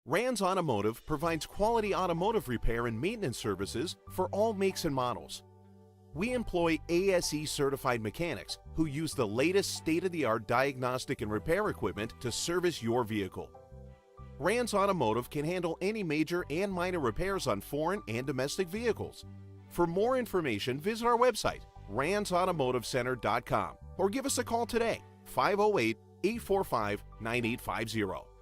Rands Automotive provides quality automotive repair and maintenance services for all makes and models. We employ ASE certified mechanics who use the latest state-of-the-art diagnostic and repair equipment to service your vehicle. Rands Automotive can handle any major and minor repairs on foreign and domestic vehicles. For more information, visit our website, randsautomotivecenter.com, or give us a call today, 508-845-9850.